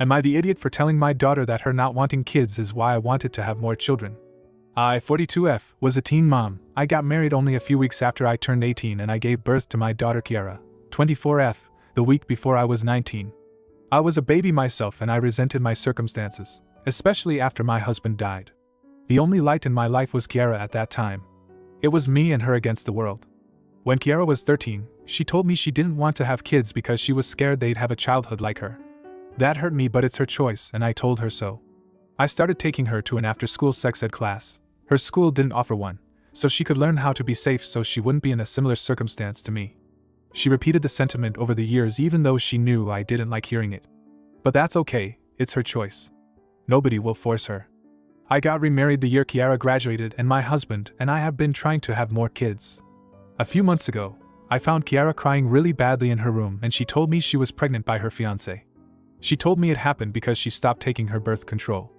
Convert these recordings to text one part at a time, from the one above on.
Am I the idiot for telling my daughter that her not wanting kids is why I wanted to have more children? I, 42F, was a teen mom. I got married only a few weeks after I turned 18 and I gave birth to my daughter Kiara, 24F, the week before I was 19. I was a baby myself and I resented my circumstances, especially after my husband died. The only light in my life was Kiara at that time. It was me and her against the world. When Kiara was 13, she told me she didn't want to have kids because she was scared they'd have a childhood like her. That hurt me, but it's her choice and I told her so. I started taking her to an after-school sex ed class. Her school didn't offer one, so she could learn how to be safe so she wouldn't be in a similar circumstance to me. She repeated the sentiment over the years even though she knew I didn't like hearing it. But that's okay, it's her choice. Nobody will force her. I got remarried the year Kiara graduated and my husband and I have been trying to have more kids. A few months ago, I found Kiara crying really badly in her room and she told me she was pregnant by her fiancé. She told me it happened because she stopped taking her birth control.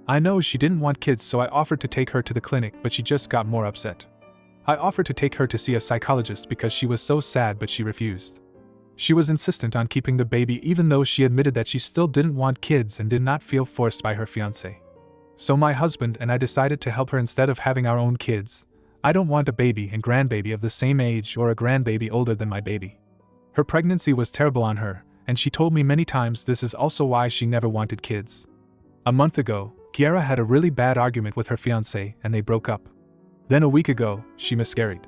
I know she didn't want kids, so I offered to take her to the clinic, but she just got more upset. I offered to take her to see a psychologist because she was so sad, but she refused. She was insistent on keeping the baby even though she admitted that she still didn't want kids and did not feel forced by her fiancé. So my husband and I decided to help her instead of having our own kids. I don't want a baby and grandbaby of the same age or a grandbaby older than my baby. Her pregnancy was terrible on her, and she told me many times this is also why she never wanted kids. A month ago, Kiara had a really bad argument with her fiancé and they broke up. Then a week ago, she miscarried.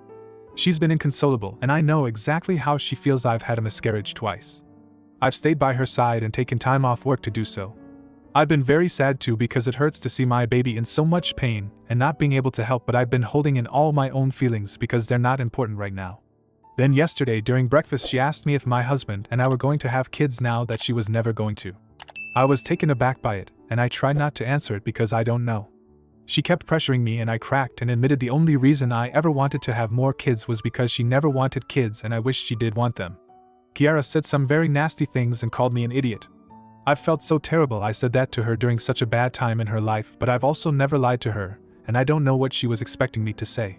She's been inconsolable and I know exactly how she feels. I've had a miscarriage twice. I've stayed by her side and taken time off work to do so. I've been very sad too because it hurts to see my baby in so much pain and not being able to help, but I've been holding in all my own feelings because they're not important right now. Then yesterday during breakfast she asked me if my husband and I were going to have kids now that she was never going to. I was taken aback by it, and I tried not to answer it because I don't know. She kept pressuring me and I cracked and admitted the only reason I ever wanted to have more kids was because she never wanted kids and I wished she did want them. Kiara said some very nasty things and called me an idiot. I felt so terrible I said that to her during such a bad time in her life, but I've also never lied to her, and I don't know what she was expecting me to say.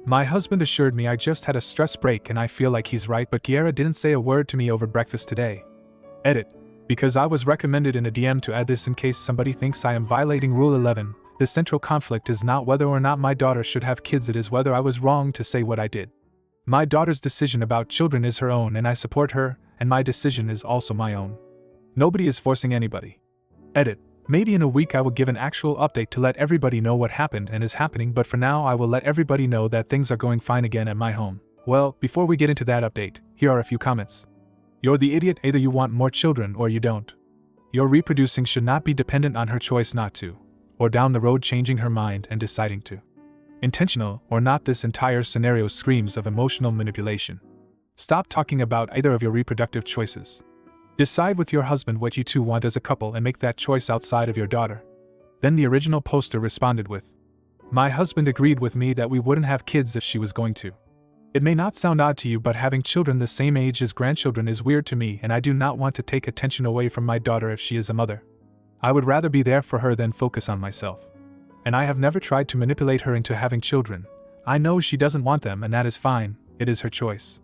My husband assured me I just had a stress break and I feel like he's right, but Kiara didn't say a word to me over breakfast today. Edit. Because I was recommended in a DM to add this in case somebody thinks I am violating Rule 11, the central conflict is not whether or not my daughter should have kids, it is whether I was wrong to say what I did. My daughter's decision about children is her own and I support her, and my decision is also my own. Nobody is forcing anybody. Edit. Maybe in a week I will give an actual update to let everybody know what happened and is happening, but for now I will let everybody know that things are going fine again at my home. Well, before we get into that update, here are a few comments. You're the idiot, either you want more children or you don't. Your reproducing should not be dependent on her choice not to, or down the road changing her mind and deciding to. Intentional or not, this entire scenario screams of emotional manipulation. Stop talking about either of your reproductive choices. Decide with your husband what you two want as a couple and make that choice outside of your daughter. Then the original poster responded with, "My husband agreed with me that we wouldn't have kids if she was going to. It may not sound odd to you, but having children the same age as grandchildren is weird to me, and I do not want to take attention away from my daughter if she is a mother. I would rather be there for her than focus on myself. And I have never tried to manipulate her into having children. I know she doesn't want them and that is fine, it is her choice."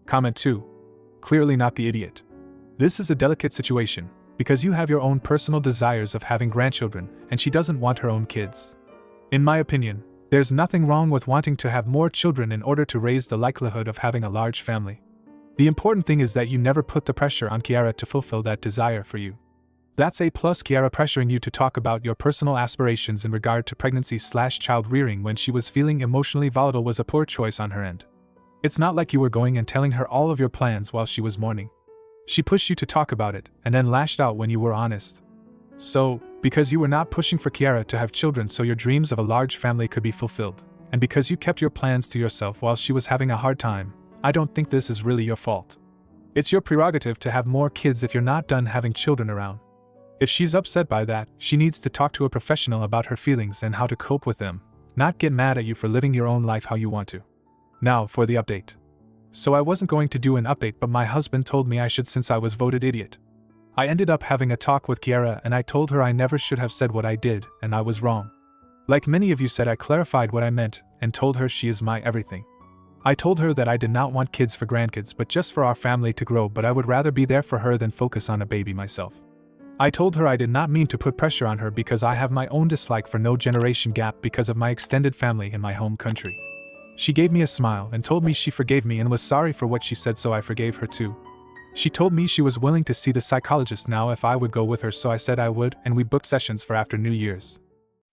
Comment 2. Clearly not the idiot. This is a delicate situation, because you have your own personal desires of having grandchildren, and she doesn't want her own kids. In my opinion, there's nothing wrong with wanting to have more children in order to raise the likelihood of having a large family. The important thing is that you never put the pressure on Kiara to fulfill that desire for you. That's A+. Kiara pressuring you to talk about your personal aspirations in regard to pregnancy/child rearing when she was feeling emotionally volatile was a poor choice on her end. It's not like you were going and telling her all of your plans while she was mourning. She pushed you to talk about it and then lashed out when you were honest. So, because you were not pushing for Kiara to have children so your dreams of a large family could be fulfilled, and because you kept your plans to yourself while she was having a hard time, I don't think this is really your fault. It's your prerogative to have more kids if you're not done having children around. If she's upset by that, she needs to talk to a professional about her feelings and how to cope with them, not get mad at you for living your own life how you want to. Now for the update. So I wasn't going to do an update, but my husband told me I should since I was voted idiot. I ended up having a talk with Kiara and I told her I never should have said what I did and I was wrong. Like many of you said, I clarified what I meant and told her she is my everything. I told her that I did not want kids for grandkids but just for our family to grow, but I would rather be there for her than focus on a baby myself. I told her I did not mean to put pressure on her because I have my own dislike for no generation gap because of my extended family in my home country. She gave me a smile and told me she forgave me and was sorry for what she said, so I forgave her too. She told me she was willing to see the psychologist now if I would go with her, so I said I would, and we booked sessions for after New Year's.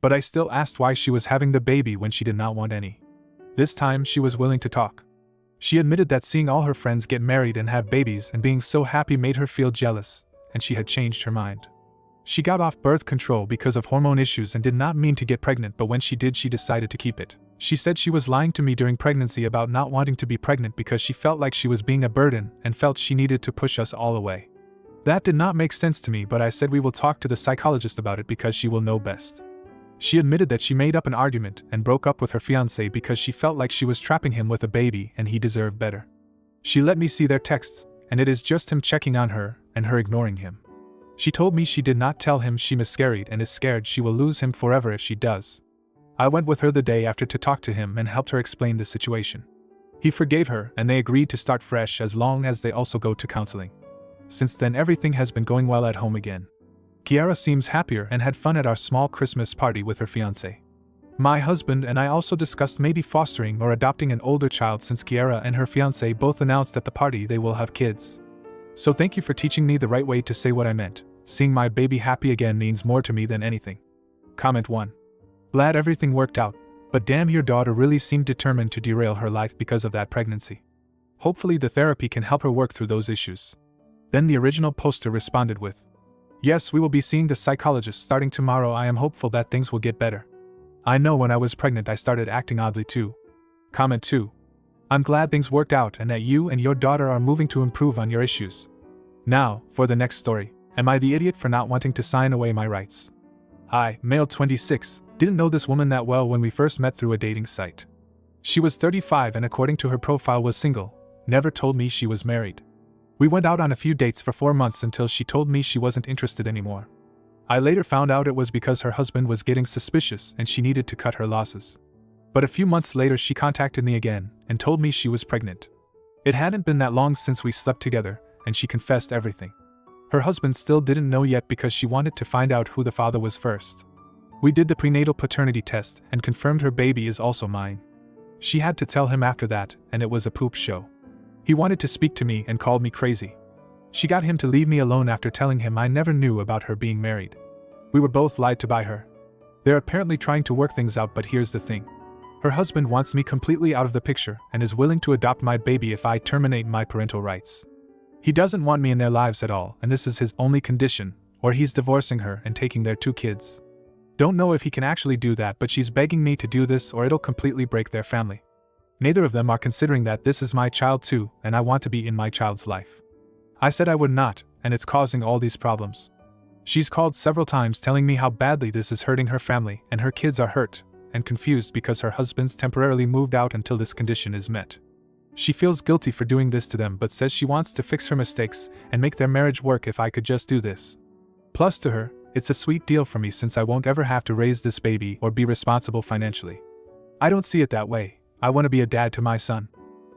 But I still asked why she was having the baby when she did not want any. This time she was willing to talk. She admitted that seeing all her friends get married and have babies and being so happy made her feel jealous, and she had changed her mind. She got off birth control because of hormone issues and did not mean to get pregnant, but when she did, she decided to keep it. She said she was lying to me during pregnancy about not wanting to be pregnant because she felt like she was being a burden and felt she needed to push us all away. That did not make sense to me, but I said we will talk to the psychologist about it because she will know best. She admitted that she made up an argument and broke up with her fiancé because she felt like she was trapping him with a baby and he deserved better. She let me see their texts, and it is just him checking on her and her ignoring him. She told me she did not tell him she miscarried and is scared she will lose him forever if she does. I went with her the day after to talk to him and helped her explain the situation. He forgave her and they agreed to start fresh as long as they also go to counseling. Since then everything has been going well at home again. Kiara seems happier and had fun at our small Christmas party with her fiancé. My husband and I also discussed maybe fostering or adopting an older child since Kiara and her fiancé both announced at the party they will have kids. So thank you for teaching me the right way to say what I meant. Seeing my baby happy again means more to me than anything. Comment 1. Glad everything worked out, but damn, your daughter really seemed determined to derail her life because of that pregnancy. Hopefully the therapy can help her work through those issues. Then the original poster responded with, yes, we will be seeing the psychologist starting tomorrow. I am hopeful that things will get better. I know when I was pregnant I started acting oddly too. Comment 2. I'm glad things worked out and that you and your daughter are moving to improve on your issues. Now, for the next story. Am I the idiot for not wanting to sign away my rights? I, male 26, didn't know this woman that well when we first met through a dating site. She was 35 and according to her profile was single, never told me she was married. We went out on a few dates for 4 months until she told me she wasn't interested anymore. I later found out it was because her husband was getting suspicious and she needed to cut her losses. But a few months later she contacted me again and told me she was pregnant. It hadn't been that long since we slept together, and she confessed everything. Her husband still didn't know yet because she wanted to find out who the father was first. We did the prenatal paternity test and confirmed her baby is also mine. She had to tell him after that, and it was a poop show. He wanted to speak to me and called me crazy. She got him to leave me alone after telling him I never knew about her being married. We were both lied to by her. They're apparently trying to work things out, but here's the thing. Her husband wants me completely out of the picture and is willing to adopt my baby if I terminate my parental rights. He doesn't want me in their lives at all, and this is his only condition, or he's divorcing her and taking their 2 kids. Don't know if he can actually do that, but she's begging me to do this or it'll completely break their family. Neither of them are considering that this is my child too, and I want to be in my child's life. I said I would not, and it's causing all these problems. She's called several times telling me how badly this is hurting her family, and her kids are hurt and confused because her husband's temporarily moved out until this condition is met. She feels guilty for doing this to them but says she wants to fix her mistakes and make their marriage work if I could just do this. Plus to her, it's a sweet deal for me since I won't ever have to raise this baby or be responsible financially. I don't see it that way. I want to be a dad to my son.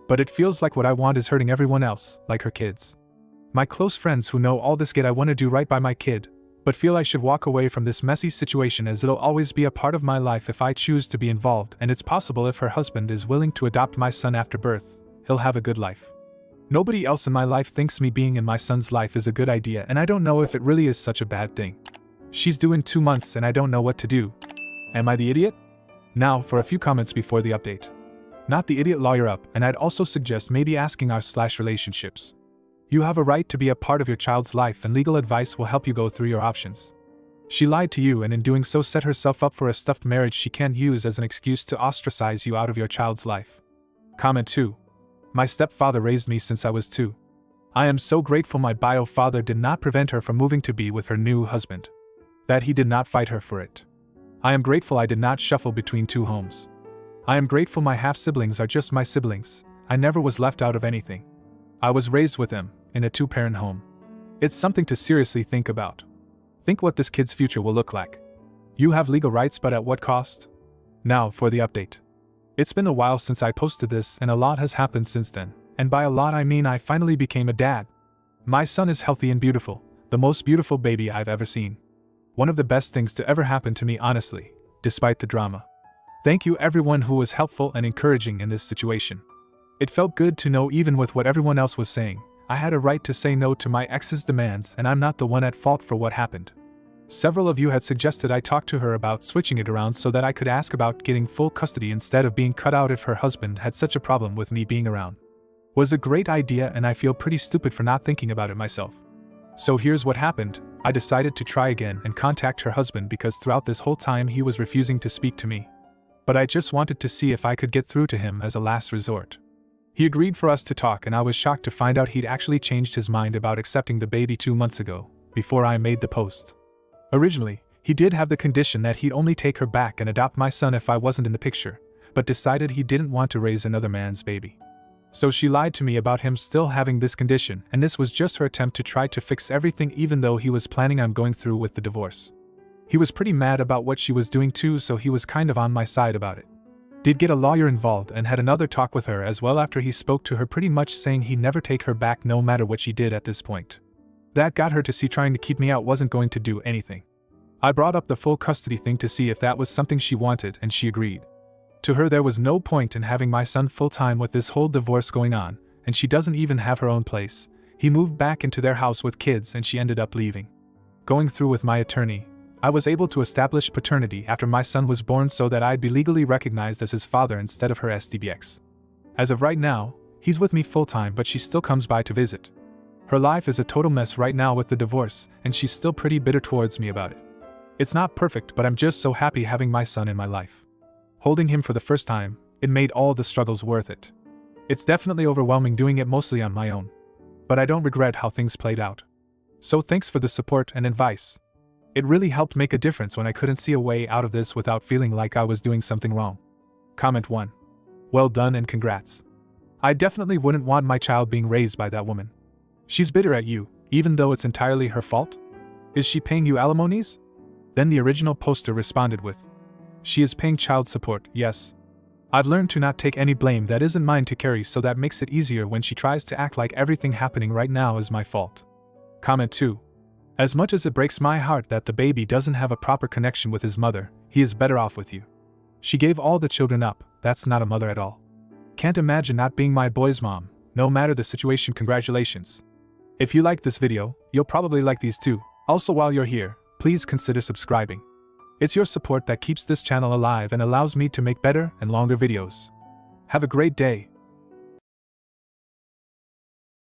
But it feels like what I want is hurting everyone else, like her kids. My close friends who know all this get I want to do right by my kid, but feel I should walk away from this messy situation as it'll always be a part of my life if I choose to be involved, and it's possible if her husband is willing to adopt my son after birth, he'll have a good life. Nobody else in my life thinks me being in my son's life is a good idea, and I don't know if it really is such a bad thing. She's due in 2 months and I don't know what to do. Am I the idiot? Now for a few comments before the update. Not the idiot lawyer up, and I'd also suggest maybe asking r/relationships. You have a right to be a part of your child's life and legal advice will help you go through your options. She lied to you and in doing so set herself up for a stuffed marriage she can't use as an excuse to ostracize you out of your child's life. Comment 2. My stepfather raised me since I was 2. I am so grateful my bio father did not prevent her from moving to be with her new husband. That he did not fight her for it. I am grateful I did not shuffle between 2 homes. I am grateful my half-siblings are just my siblings. I never was left out of anything. I was raised with them, in a 2-parent home. It's something to seriously think about. Think what this kid's future will look like. You have legal rights, but at what cost? Now for the update. It's been a while since I posted this and a lot has happened since then, and by a lot I mean I finally became a dad. My son is healthy and beautiful, The most beautiful baby I've ever seen. One of the best things to ever happen to me, honestly, despite the drama. Thank you everyone who was helpful and encouraging in this situation. It felt good to know even with what everyone else was saying, I had a right to say no to my ex's demands and I'm not the one at fault for what happened. Several of you had suggested I talk to her about switching it around so that I could ask about getting full custody instead of being cut out if her husband had such a problem with me being around. Was a great idea and I feel pretty stupid for not thinking about it myself. So here's what happened. I decided to try again and contact her husband because throughout this whole time he was refusing to speak to me. But I just wanted to see if I could get through to him as a last resort. He agreed for us to talk and I was shocked to find out he'd actually changed his mind about accepting the baby 2 months ago, before I made the post. Originally, he did have the condition that he'd only take her back and adopt my son if I wasn't in the picture, but decided he didn't want to raise another man's baby. So she lied to me about him still having this condition, and this was just her attempt to try to fix everything even though he was planning on going through with the divorce. He was pretty mad about what she was doing too, so he was kind of on my side about it. Did get a lawyer involved and had another talk with her as well after he spoke to her pretty much saying he'd never take her back no matter what she did at this point. That got her to see trying to keep me out wasn't going to do anything. I brought up the full custody thing to see if that was something she wanted and she agreed. To her there was no point in having my son full-time with this whole divorce going on, and she doesn't even have her own place. He moved back into their house with kids and she ended up leaving. Going through with my attorney, I was able to establish paternity after my son was born so that I'd be legally recognized as his father instead of her STBX. As of right now, he's with me full-time but she still comes by to visit. Her life is a total mess right now with the divorce, and she's still pretty bitter towards me about it. It's not perfect, but I'm just so happy having my son in my life. Holding him for the first time, it made all the struggles worth it. It's definitely overwhelming doing it mostly on my own. But I don't regret how things played out. So thanks for the support and advice. It really helped make a difference when I couldn't see a way out of this without feeling like I was doing something wrong. Comment 1. Well done and congrats. I definitely wouldn't want my child being raised by that woman. She's bitter at you, even though it's entirely her fault? Is she paying you alimonies? Then the original poster responded with, she is paying child support, yes. I've learned to not take any blame that isn't mine to carry, so that makes it easier when she tries to act like everything happening right now is my fault. Comment 2. As much as it breaks my heart that the baby doesn't have a proper connection with his mother, he is better off with you. She gave all the children up, that's not a mother at all. Can't imagine not being my boy's mom, no matter the situation. Congratulations. If you like this video, you'll probably like these too. Also, while you're here, please consider subscribing. It's your support that keeps this channel alive and allows me to make better and longer videos. Have a great day.